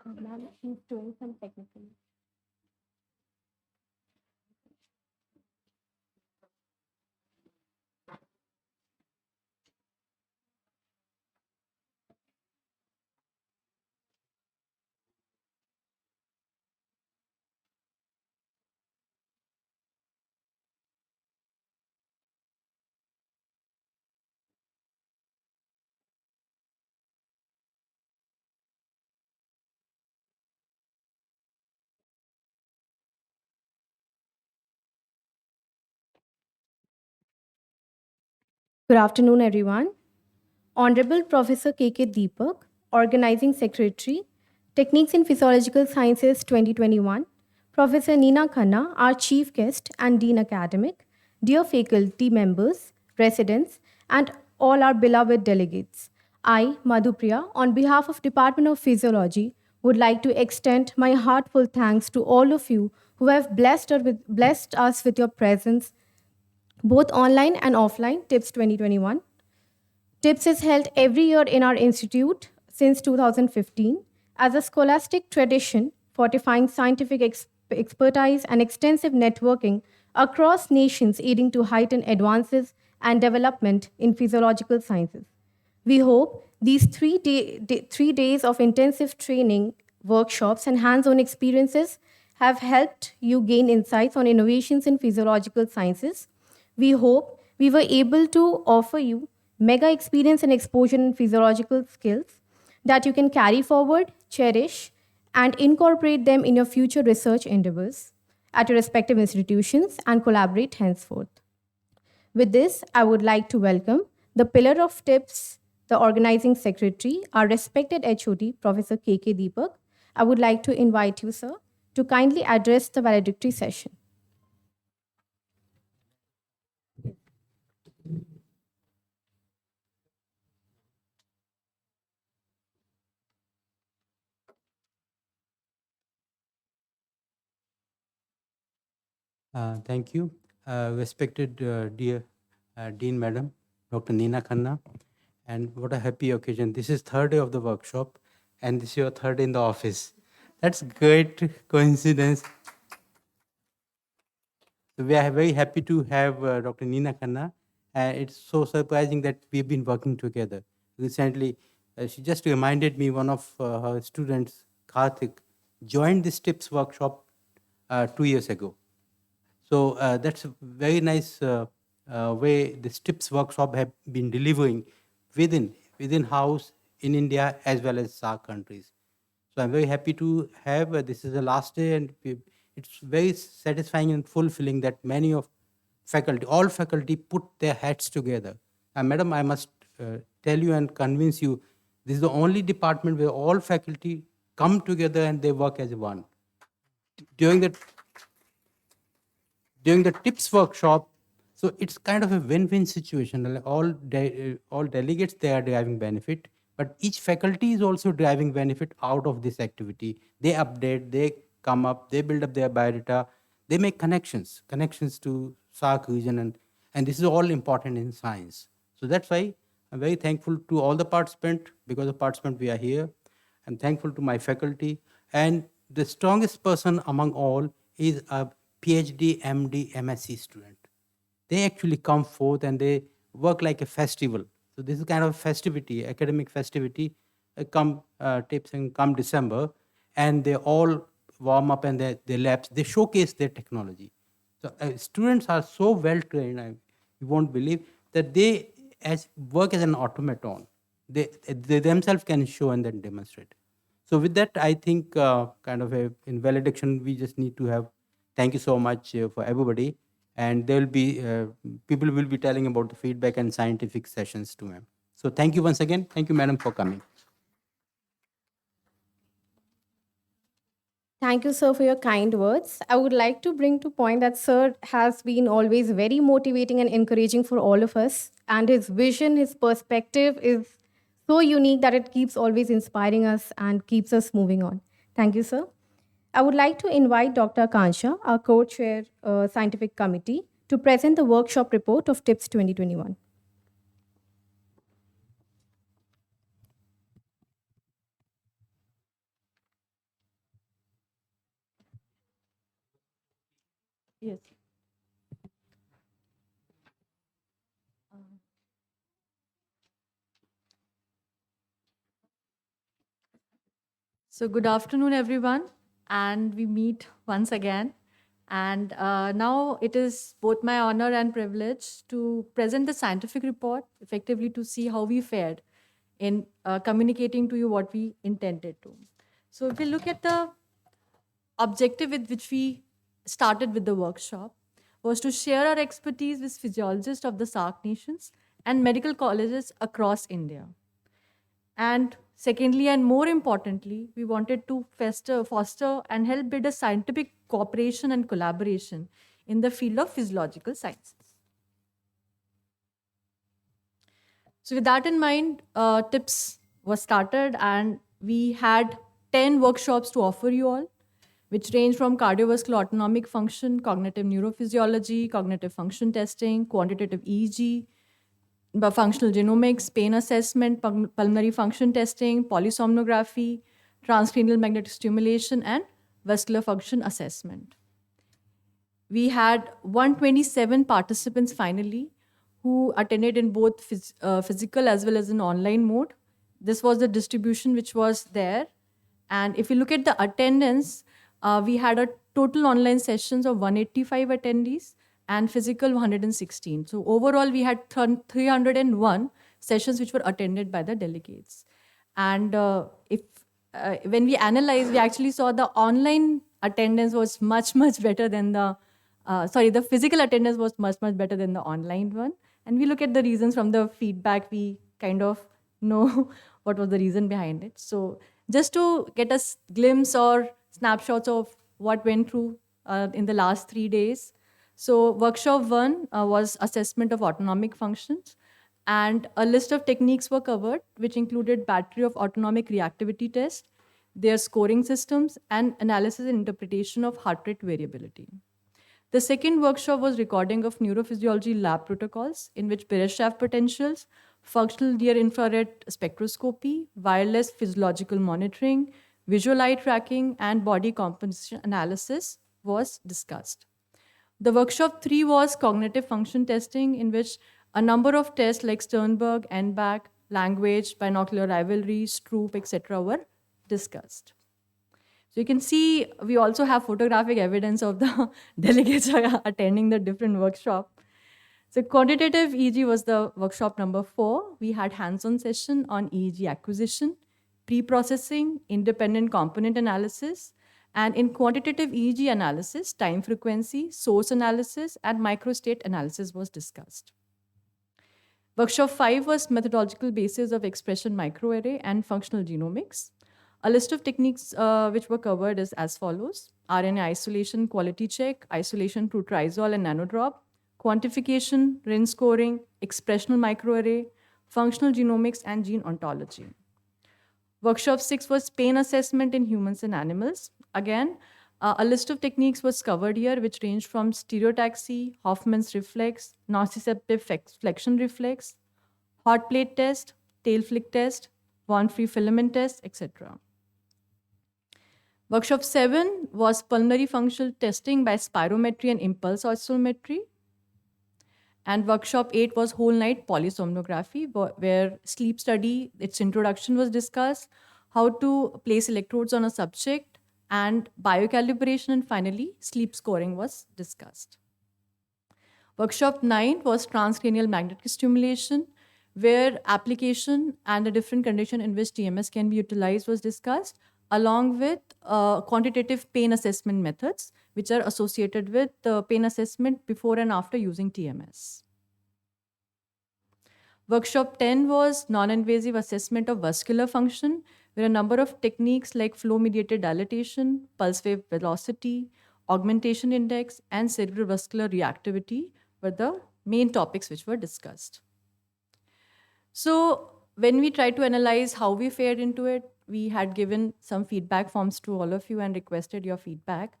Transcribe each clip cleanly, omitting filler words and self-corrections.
Ma'am, he's doing some technical. Good afternoon, everyone. Honorable Professor K.K. Deepak, Organizing Secretary, Techniques in Physiological Sciences 2021, Professor Neena Khanna, our Chief Guest and Dean Academic, dear faculty members, residents, and all our beloved delegates. I, Madhupriya, on behalf of Department of Physiology, would like to extend my heartfelt thanks to all of you who have blessed us with your presence, both online and offline, TIPS 2021. TIPS is held every year in our institute since 2015 as a scholastic tradition fortifying scientific expertise and extensive networking across nations, aiding to heighten advances and development in physiological sciences. We hope these 3 days of intensive training, workshops, and hands on experiences have helped you gain insights on innovations in physiological sciences. We hope we were able to offer you mega experience and exposure in physiological skills that you can carry forward, cherish, and incorporate them in your future research endeavors at your respective institutions and collaborate henceforth. With this, I would like to welcome the pillar of tips, the organizing secretary, our respected HOD, Professor KK Deepak. I would like to invite you, sir, to kindly address the valedictory session. Thank you. Respected dear Dean Madam, Dr. Neena Khanna, and what a happy occasion. This is third day of the workshop, and this is your third day in the office. That's great coincidence. So we are very happy to have Dr. Neena Khanna. It's so surprising that we've been working together. Recently, she just reminded me one of her students, Karthik, joined this TIPS workshop 2 years ago. So that's a very nice way the STIPS workshop have been delivering within house in India as well as SAARC countries. So I'm very happy to have this is the last day, and it's very satisfying and fulfilling that many of faculty, all faculty, put their heads together. And madam, I must tell you and convince you, this is the only department where all faculty come together and they work as one. During the tips workshop, so it's kind of a win-win situation. Like all delegates, they are deriving benefit, but each faculty is also deriving benefit out of this activity. They update, they come up, they build up their biodata, they make connections to SARC region, and this is all important in science. So that's why I'm very thankful to all the participants. Because of participant we are here. I'm thankful to my faculty. And the strongest person among all is a PhD, MD, MSc student. They actually come forth and they work like a festival. So this is kind of festivity, academic festivity. Come tips and come December, and they all warm up and their labs. They showcase their technology. So students are so well trained. You won't believe that they as work as an automaton. They themselves can show and then demonstrate. So with that, I think kind of in valediction, we just need to have thank you so much for everybody, and there will be people will be telling about the feedback and scientific sessions to them. So thank you once again. Thank you, madam, for coming. Thank you, sir, for your kind words. I would like to bring to point that sir has been always very motivating and encouraging for all of us, and his vision, his perspective is so unique that it keeps always inspiring us and keeps us moving on. Thank you, sir. I would like to invite Dr. Kansha, our co-chair scientific committee, to present the workshop report of TIPS 2021. Yes. So, good afternoon, everyone, and we meet once again. And now it is both my honor and privilege to present the scientific report effectively to see how we fared in communicating to you what we intended to. So, if we look at the objective with which we started with the workshop, was to share our expertise with physiologists of the SAARC nations and medical colleges across India. And secondly, and more importantly, we wanted to foster and help build a scientific cooperation and collaboration in the field of physiological sciences. So, with that in mind, TIPS was started, and we had 10 workshops to offer you all, which range from cardiovascular autonomic function, cognitive neurophysiology, cognitive function testing, quantitative EEG, functional genomics, pain assessment, pulmonary function testing, polysomnography, transcranial magnetic stimulation, and vascular function assessment. We had 127 participants finally who attended in both physical as well as in online mode. This was the distribution which was there. And if you look at the attendance, we had a total online sessions of 185 attendees and physical 116. So overall, we had 301 sessions which were attended by the delegates. And if when we analyzed, we actually saw the online attendance was much better than the physical attendance was much better than the online one. And we look at the reasons from the feedback, we kind of know what was the reason behind it. So just to get a glimpse or snapshots of what went through in the last 3 days. So workshop 1 was assessment of autonomic functions, and a list of techniques were covered, which included battery of autonomic reactivity test, their scoring systems, and analysis and interpretation of heart rate variability. The second workshop was recording of neurophysiology lab protocols, in which Bereshev potentials, functional near infrared spectroscopy, wireless physiological monitoring, visual eye tracking, and body composition analysis was discussed. The workshop 3 was cognitive function testing, in which a number of tests like Sternberg, NBAC, language, binocular rivalry, Stroop, etc. were discussed. So you can see we also have photographic evidence of the delegates attending the different workshop. So quantitative EEG was the workshop number 4. We had hands-on session on EEG acquisition, pre-processing, independent component analysis, and in quantitative EEG analysis, time frequency, source analysis, and microstate analysis was discussed. Workshop 5 was methodological basis of expression microarray and functional genomics. A list of techniques which were covered is as follows: RNA isolation, quality check, isolation through trizol and nanodrop, quantification, RIN scoring, expressional microarray, functional genomics, and gene ontology. Workshop 6 was pain assessment in humans and animals. Again, a list of techniques was covered here, which ranged from stereotaxy, Hoffman's reflex, nociceptive flexion reflex, hot plate test, tail flick test, von free filament test, etc. Workshop 7 was pulmonary functional testing by spirometry and impulse oscillometry. And workshop 8 was whole night polysomnography, where sleep study, its introduction was discussed, how to place electrodes on a subject, and biocalibration, and finally, sleep scoring was discussed. Workshop 9 was transcranial magnetic stimulation, where application and the different condition in which TMS can be utilized was discussed, along with quantitative pain assessment methods, which are associated with pain assessment before and after using TMS. Workshop 10 was non-invasive assessment of vascular function, where a number of techniques like flow-mediated dilatation, pulse wave velocity, augmentation index, and cerebrovascular reactivity were the main topics which were discussed. So when we tried to analyze how we fared into it, we had given some feedback forms to all of you and requested your feedback.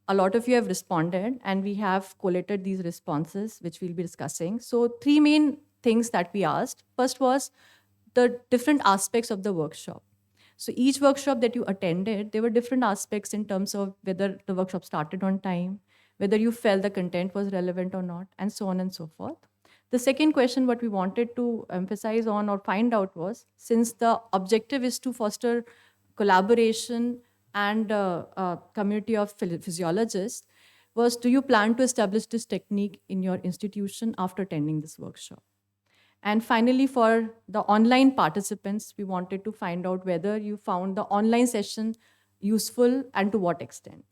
A lot of you have responded, and we have collated these responses, which we'll be discussing. So 3 main things that we asked. First was the different aspects of the workshop. So each workshop that you attended, there were different aspects in terms of whether the workshop started on time, whether you felt the content was relevant or not, and so on and so forth. The second question, what we wanted to emphasize on or find out was, since the objective is to foster collaboration and community of physiologists, was do you plan to establish this technique in your institution after attending this workshop? And finally, for the online participants, we wanted to find out whether you found the online session useful and to what extent.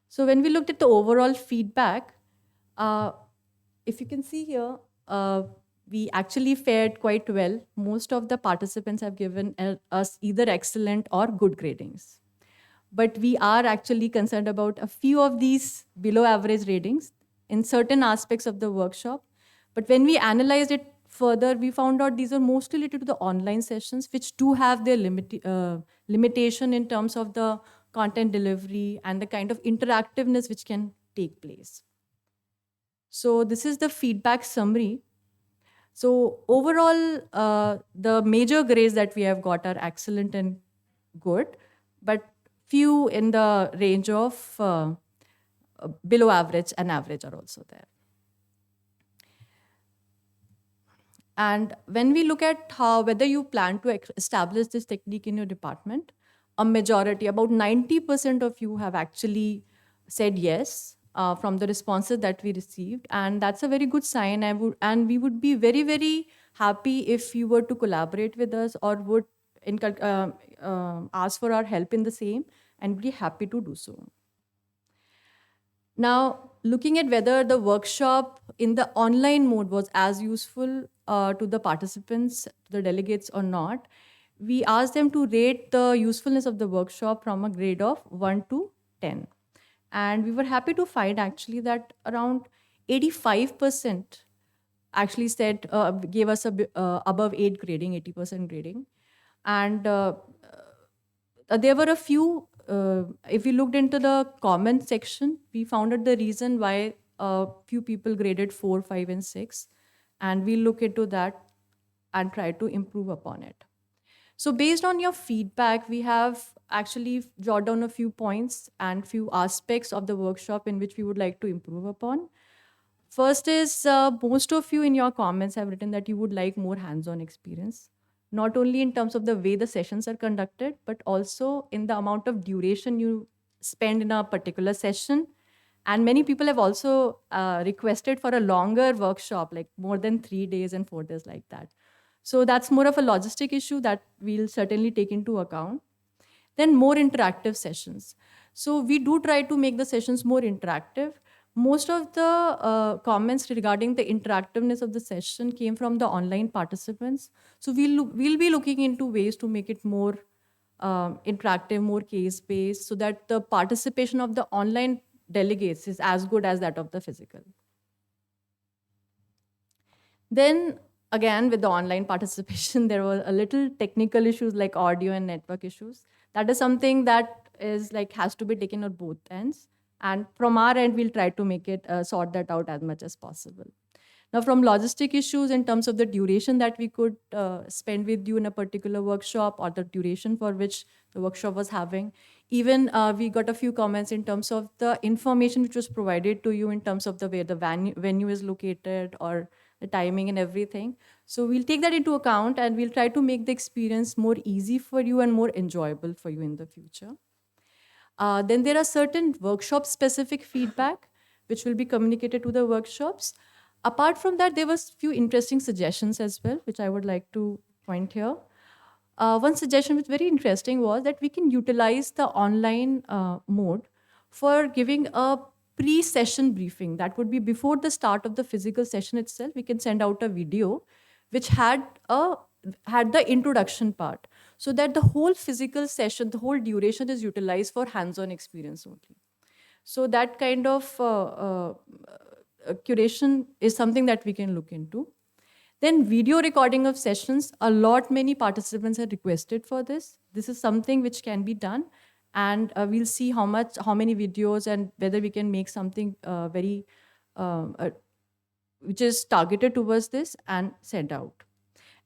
So when we looked at the overall feedback, if you can see here, we actually fared quite well. Most of the participants have given us either excellent or good gradings. But we are actually concerned about a few of these below average ratings in certain aspects of the workshop. But when we analyzed it further, we found out these are mostly related to the online sessions, which do have their limitation in terms of the content delivery and the kind of interactiveness which can take place. So this is the feedback summary. So overall, the major grades that we have got are excellent and good, but few in the range of below average and average are also there. And when we look at whether you plan to establish this technique in your department, a majority, about 90% of you have actually said yes from the responses that we received. And that's a very good sign. And we would be very, very happy if you were to collaborate with us or would ask for our help in the same, and be happy to do so. Now, looking at whether the workshop in the online mode was as useful to the participants, to the delegates or not, we asked them to rate the usefulness of the workshop from a grade of 1 to 10. And we were happy to find actually that around 85% actually said, gave us above 8 grading, 80% grading. And there were a few, if we looked into the comment section, we found out the reason why a few people graded 4, 5, and 6. And we'll look into that and try to improve upon it. So based on your feedback, we have actually jotted down a few points and few aspects of the workshop in which we would like to improve upon. First is most of you in your comments have written that you would like more hands-on experience, not only in terms of the way the sessions are conducted, but also in the amount of duration you spend in a particular session. And many people have also requested for a longer workshop, like more than 3 days and 4 days like that. So that's more of a logistic issue that we'll certainly take into account. Then more interactive sessions. So we do try to make the sessions more interactive. Most of the comments regarding the interactiveness of the session came from the online participants. So we'll be looking into ways to make it more interactive, more case-based, so that the participation of the online delegates is as good as that of the physical. Then again, with the online participation, there were a little technical issues like audio and network issues. That is something that is like has to be taken on both ends. And from our end, we'll try to make it sort that out as much as possible. Now, from logistic issues in terms of the duration that we could spend with you in a particular workshop or the duration for which the workshop was having, even we got a few comments in terms of the information which was provided to you in terms of the where the venue is located or the timing and everything. So we'll take that into account and we'll try to make the experience more easy for you and more enjoyable for you in the future. Then there are certain workshop-specific feedback which will be communicated to the workshops. Apart from that, there was few interesting suggestions as well, which I would like to point here. One suggestion which was very interesting was that we can utilize the online mode for giving a pre-session briefing. That would be before the start of the physical session itself. We can send out a video which had the introduction part, so that the whole physical session, the whole duration is utilized for hands-on experience only. So that kind of curation is something that we can look into. Then video recording of sessions, many participants have requested for this. This is something which can be done, and we'll see how many videos and whether we can make something which is targeted towards this and sent out.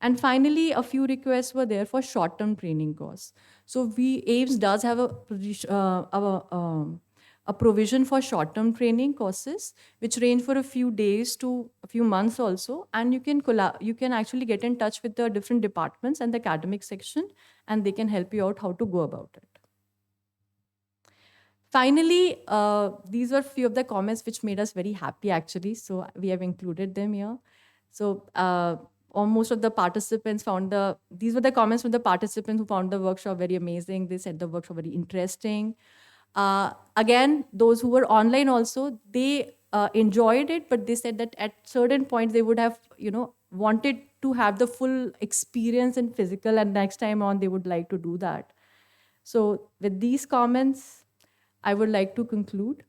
And finally, a few requests were there for short-term training course. So AIIMS does have a a provision for short-term training courses, which range for a few days to a few months also. And you can actually get in touch with the different departments and the academic section, and they can help you out how to go about it. Finally, these were few of the comments which made us very happy actually. So we have included them here. So most of the participants these were the comments from the participants who found the workshop very amazing. They said the workshop very interesting. Again, those who were online also, they enjoyed it, but they said that at certain points they would have, wanted to have the full experience in physical, and next time on they would like to do that. So with these comments, I would like to conclude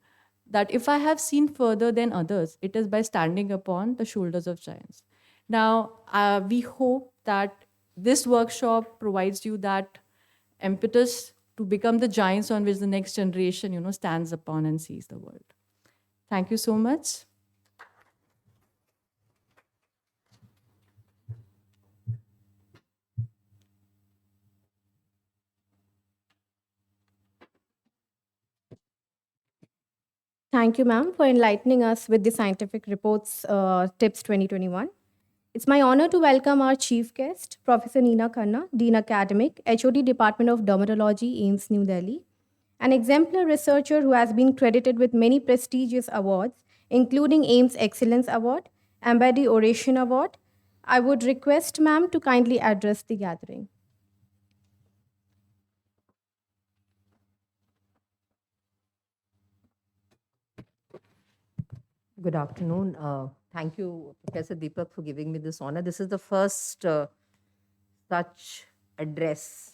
that if I have seen further than others, it is by standing upon the shoulders of giants. Now, we hope that this workshop provides you that impetus to become the giants on which the next generation, stands upon and sees the world. Thank you so much. Thank you, ma'am, for enlightening us with the Scientific Reports Tips 2021. It's my honor to welcome our chief guest, Professor Neena Khanna, Dean Academic, HOD Department of Dermatology, AIIMS, New Delhi, an exemplar researcher who has been credited with many prestigious awards, including AIIMS Excellence Award, Ambady Oration Award. I would request ma'am to kindly address the gathering. Good afternoon. Thank you, Professor Deepak, for giving me this honor. This is the first such address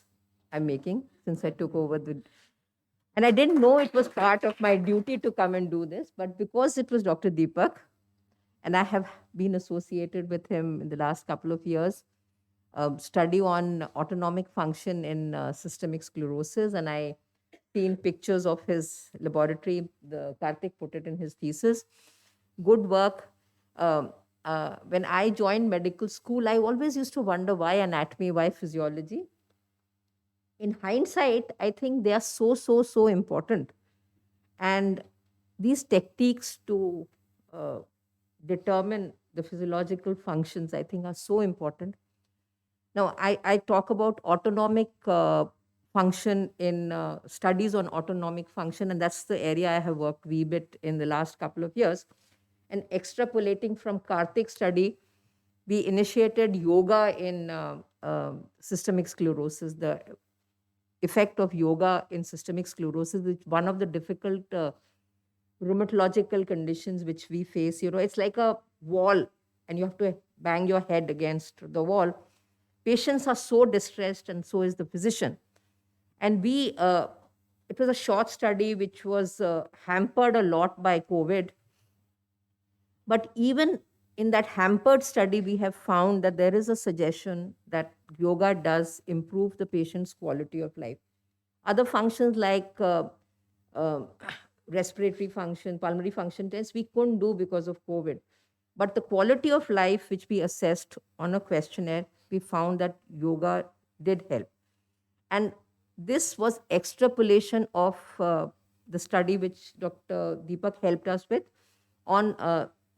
I'm making since I took over and I didn't know it was part of my duty to come and do this, but because it was Dr. Deepak, and I have been associated with him in the last couple of years, study on autonomic function in systemic sclerosis, and I seen pictures of his laboratory. Karthik put it in his thesis. Good work. When I joined medical school, I always used to wonder why anatomy, why physiology. In hindsight, I think they are so important. And these techniques to determine the physiological functions, I think, are so important. Now, I talk about autonomic function in studies on autonomic function, and that's the area I have worked wee bit in the last couple of years. And extrapolating from Karthik's study, we initiated yoga in systemic sclerosis. The effect of yoga in systemic sclerosis is one of the difficult rheumatological conditions which we face. It's like a wall, and you have to bang your head against the wall. Patients are so distressed, and so is the physician. And it was a short study which was hampered a lot by COVID. But even in that hampered study, we have found that there is a suggestion that yoga does improve the patient's quality of life. Other functions like respiratory function, pulmonary function tests, we couldn't do because of COVID. But the quality of life, which we assessed on a questionnaire, we found that yoga did help. And this was extrapolation of the study which Dr. Deepak helped us with on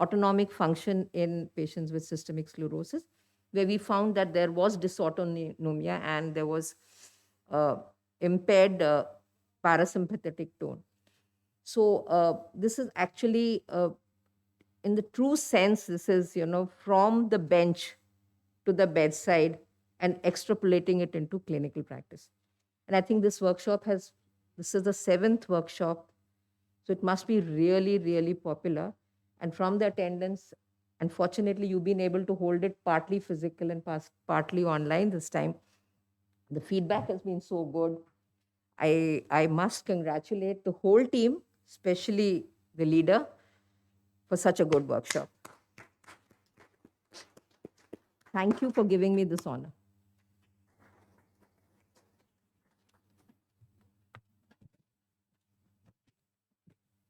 autonomic function in patients with systemic sclerosis, where we found that there was dysautonomia and there was impaired parasympathetic tone. So this is actually, in the true sense, this is, from the bench to the bedside and extrapolating it into clinical practice. And I think this is the 7th workshop, so it must be really popular. And from the attendance, unfortunately, you've been able to hold it partly physical and partly online this time. The feedback has been so good. I must congratulate the whole team, especially the leader, for such a good workshop. Thank you for giving me this honor.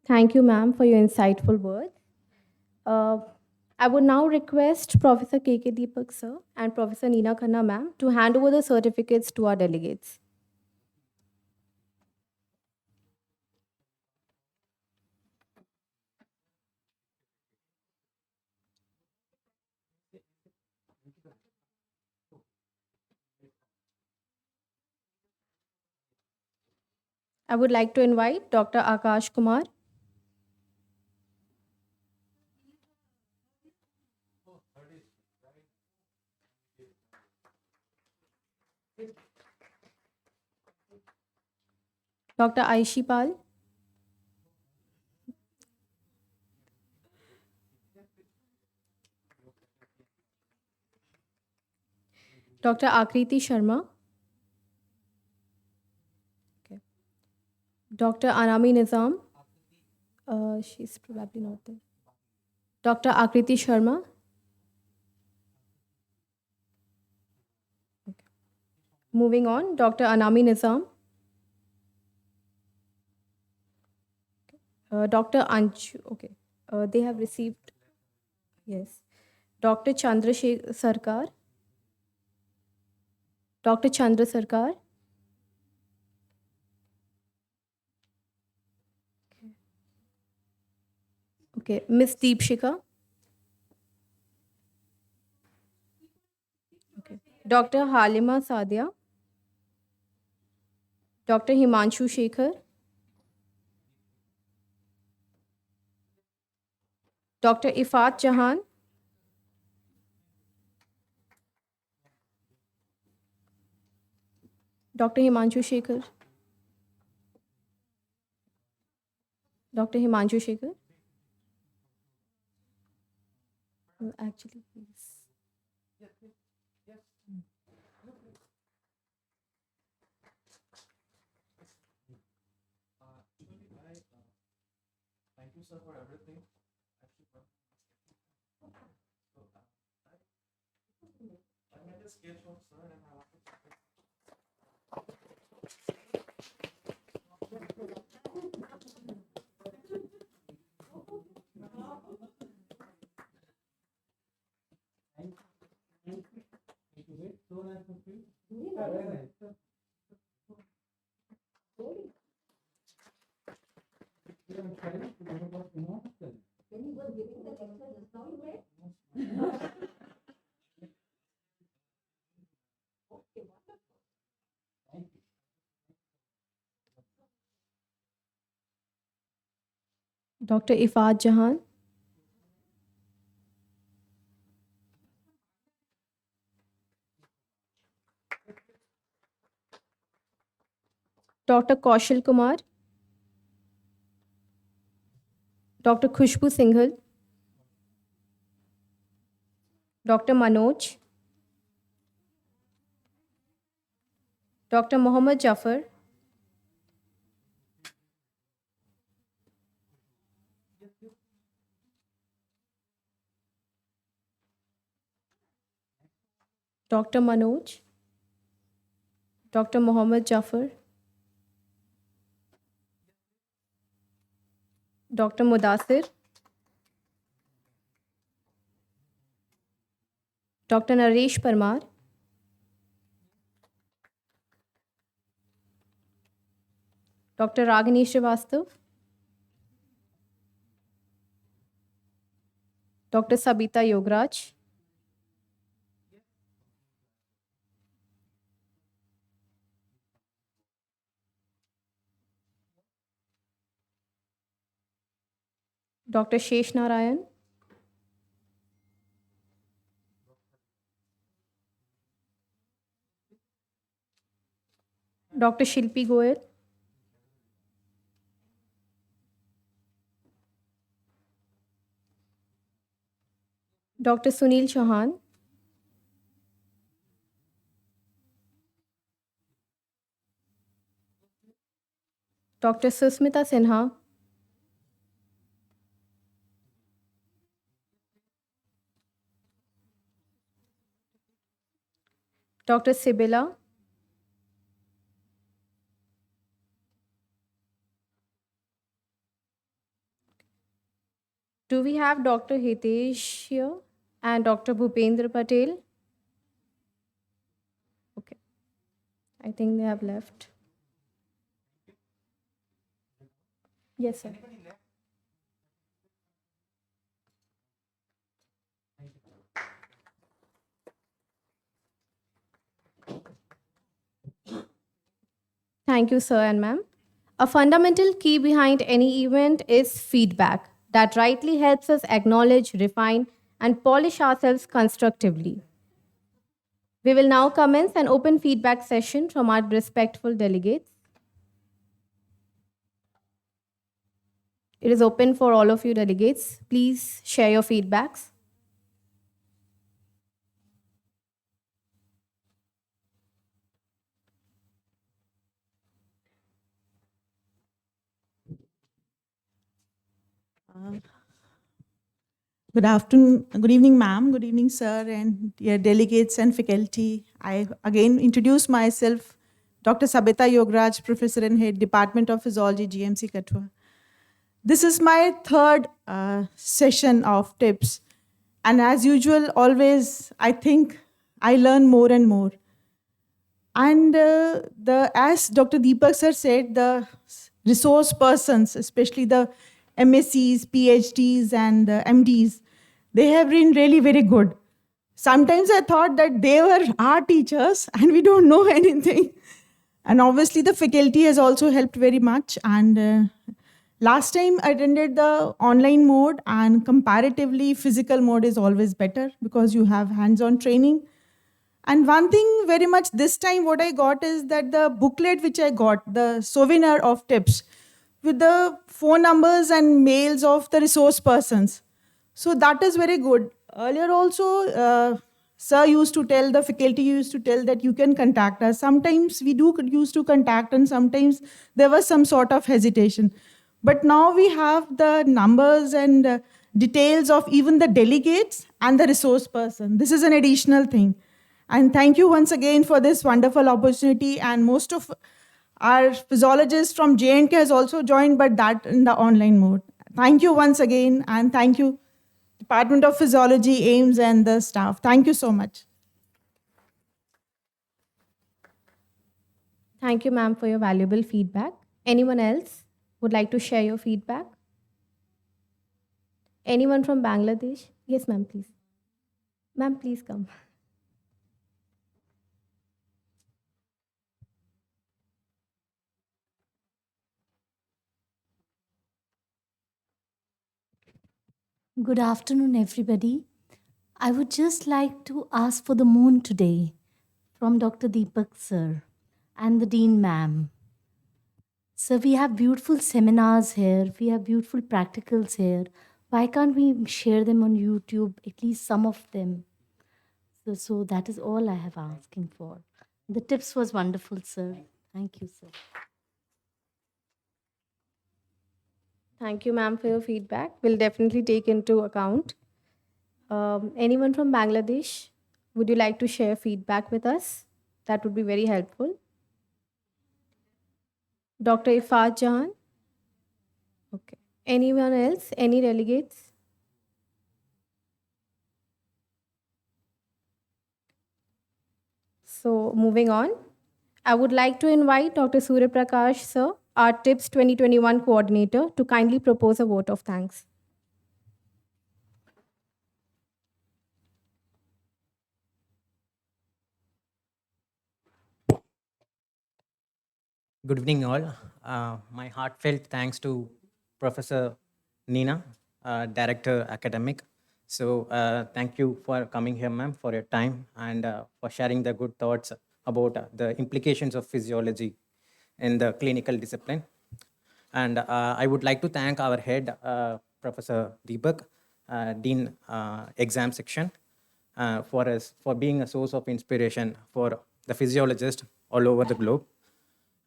Thank you, ma'am, for your insightful words. I would now request Professor K.K. Deepak, sir, and Professor Neena Khanna, ma'am, to hand over the certificates to our delegates. I would like to invite Dr. Akash Kumar. Dr. Aishi Pal. Dr. Akriti Sharma. Okay. Dr. Anami Nizam. She's probably not there. Dr. Akriti Sharma. Okay. Moving on, Dr. Anami Nizam. Dr. Anshu. Okay. They have received. Yes. Dr. Chandra Sarkar. Dr. Chandra Sarkar. Okay. Miss Deepshika. Okay. Dr. Halima Sadia. Dr. Himanshu Shekhar. Dr. Ifat Jahan. Dr. Himanshu Shekhar. Dr. Himanshu Shekhar. Actually, please. Thank you, sir, for everything. I made a sketch of sir and I want to. Dr. Ifat Jahan. Dr. Kaushal Kumar. Dr. Khushbu Singhal. Dr. Manoj. Dr. Mohammad Jafar. Dr. Manoj. Dr. Mohammad Jafar. Dr. Mudassir. Dr. Naresh Parmar. Dr. Ragini Srivastav. Dr. Sabita Yograj. Dr. Shesh Narayan. Dr. Shilpi Goyal. Dr. Sunil Chauhan. Dr. Susmita Sinha. Dr. Sibila. Do we have Dr. Hitesh here and Dr. Bhupendra Patel? Okay. I think they have left. Yes, sir. Thank you, sir and ma'am. A fundamental key behind any event is feedback that rightly helps us acknowledge, refine, and polish ourselves constructively. We will now commence an open feedback session from our respectful delegates. It is open for all of you delegates. Please share your feedbacks. Good afternoon, good evening, ma'am. Good evening, sir, and dear delegates and faculty. I again introduce myself, Dr. Sabita Yograj, Professor and Head, Department of Physiology, GMC Katwa. This is my third session of tips. And as usual, always, I think I learn more and more. And as Dr. Deepak sir said, the resource persons, especially the MScs, PhDs, and MDs, they have been really very good. Sometimes I thought that they were our teachers and we don't know anything. And obviously, the faculty has also helped very much. And last time I attended the online mode, and comparatively, physical mode is always better because you have hands on training. And one thing very much this time, what I got is that the booklet which I got, the souvenir of tips, with the phone numbers and mails of the resource persons. So that is very good. Earlier also, sir used to tell, the faculty used to tell that you can contact us. Sometimes we do used to contact, and sometimes there was some sort of hesitation. But now we have the numbers and details of even the delegates and the resource person. This is an additional thing. And thank you once again for this wonderful opportunity. And most of our physiologists from J&K has also joined, but that in the online mode. Thank you once again, and thank you, Department of Physiology, AIMS, and the staff. Thank you so much. Thank you, ma'am, for your valuable feedback. Anyone else would like to share your feedback? Anyone from Bangladesh? Yes, ma'am, please. Ma'am, please come. Good afternoon, everybody. I would just like to ask for the moon today from Dr. Deepak sir and the Dean ma'am. Sir, we have beautiful seminars here, we have beautiful practicals here. Why can't we share them on YouTube, at least some of them? So that is all I have asking for. The tips was wonderful, sir. Thank you, sir. Thank you, ma'am, for your feedback. We'll definitely take into account. Anyone from Bangladesh? Would you like to share feedback with us? That would be very helpful. Dr. Ifat Jahan? Okay. Anyone else? Any delegates? So, moving on, I would like to invite Dr. Surya Prakash, sir, our TIPS 2021 coordinator, to kindly propose a vote of thanks. Good evening, all. My heartfelt thanks to Professor Nina, Director Academic. So thank you for coming here, ma'am, for your time and for sharing the good thoughts about the implications of physiology in the clinical discipline. And I would like to thank our head, Professor Deepak, Dean Exam Section, for being a source of inspiration for the physiologists all over the globe.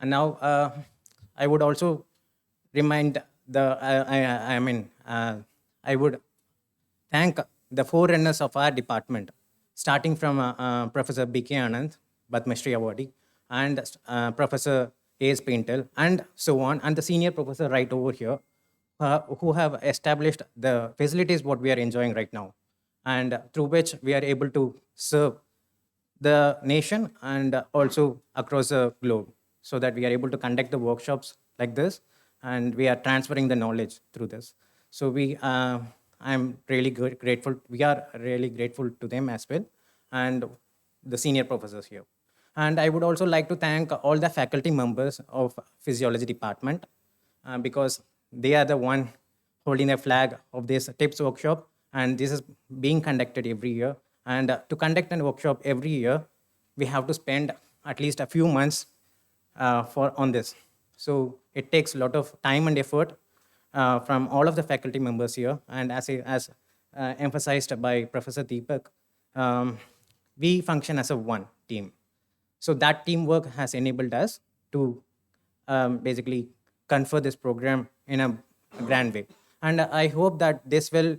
And now I would also remind I would thank the forerunners of our department, starting from Professor B.K. Anand, Padma Shri Awardee, and Professor A.S. Paintel, and so on, and the senior professor right over here, who have established the facilities what we are enjoying right now, and through which we are able to serve the nation and also across the globe, so that we are able to conduct the workshops like this, and we are transferring the knowledge through this. So I'm really grateful. We are really grateful to them as well, and the senior professors here. And I would also like to thank all the faculty members of physiology department because they are the one holding the flag of this TIPS workshop. And this is being conducted every year. And to conduct a workshop every year, we have to spend at least a few months on this. So it takes a lot of time and effort from all of the faculty members here. And as emphasized by Professor Deepak, we function as a one team. So that teamwork has enabled us to basically confer this program in a grand way. And I hope that this will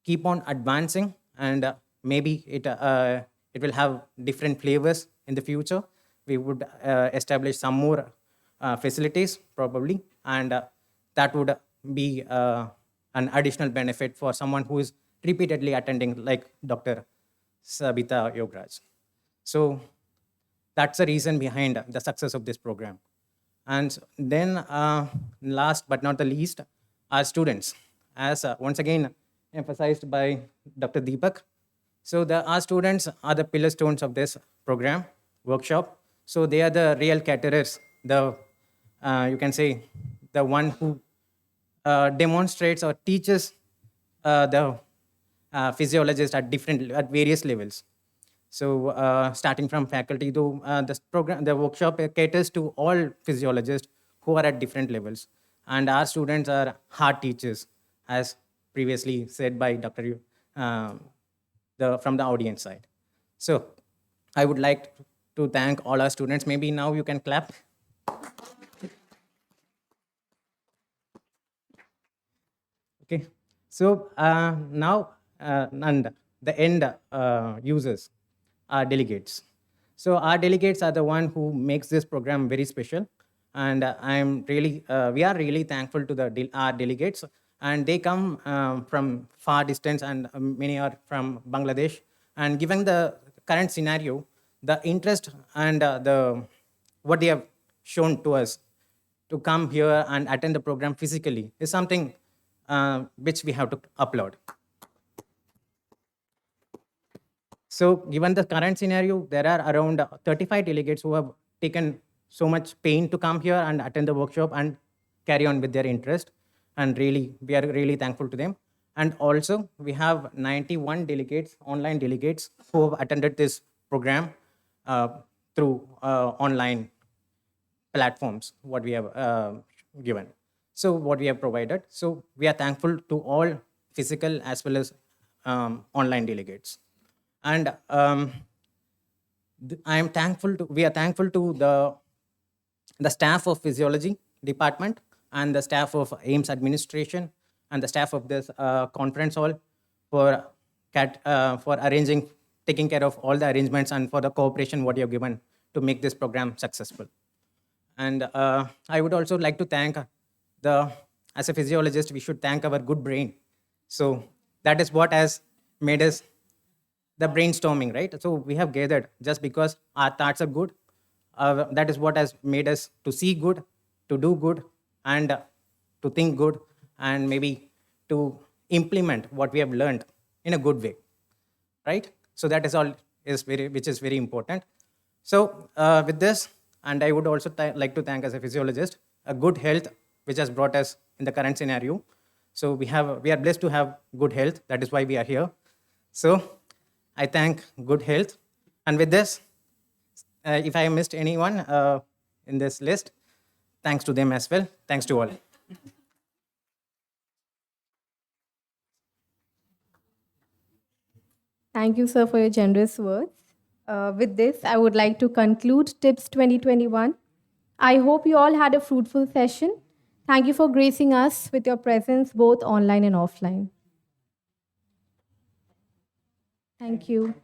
keep on advancing, and maybe it will have different flavors in the future. We would establish some more facilities probably, and that would be an additional benefit for someone who is repeatedly attending, like Dr. Sabita Yograj. So that's the reason behind the success of this program. And then last but not the least, our students, as once again emphasized by Dr. Deepak. So our students are the pillar stones of this program, workshop. So they are the real caterers, you can say, the one who demonstrates or teaches the physiologist at various levels. So starting from faculty, though the workshop caters to all physiologists who are at different levels. And our students are hard teachers, as previously said by Dr. From the audience side. So I would like to thank all our students. Maybe now you can clap. Okay. So now and the end users are delegates. So our delegates are the one who makes this program very special. And we are really thankful to our delegates. And they come from far distance, and many are from Bangladesh. And given the current scenario, the interest and what they have shown to us to come here and attend the program physically is something which we have to applaud. So given the current scenario, there are around 35 delegates who have taken so much pain to come here and attend the workshop and carry on with their interest. And really, we are really thankful to them. And also, we have 91 delegates, online delegates, who have attended this program through online platforms, what we have given. So what we have provided. So we are thankful to all physical as well as online delegates. And we are thankful to the staff of physiology department and the staff of AIMS administration and the staff of this conference hall for taking care of all the arrangements and for the cooperation what you have given to make this program successful. And I would also like to thank as a physiologist, we should thank our good brain. So that is what has made us the brainstorming, right? So we have gathered just because our thoughts are good. That is what has made us to see good, to do good, and to think good, and maybe to implement what we have learned in a good way, right? So that is all which is very important. So with this, and I would also like to thank as a physiologist, a good health which has brought us in the current scenario. So we are blessed to have good health. That is why we are here. So I thank good health. And with this, if I missed anyone in this list, thanks to them as well. Thanks to all. Thank you, sir, for your generous words. With this, I would like to conclude TIPS 2021. I hope you all had a fruitful session. Thank you for gracing us with your presence both online and offline. Thank you.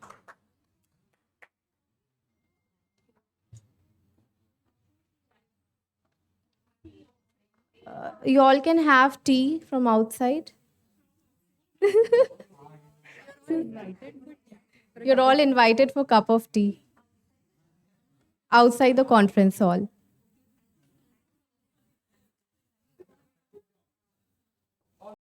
You all can have tea from outside. You're all invited for a cup of tea outside the conference hall.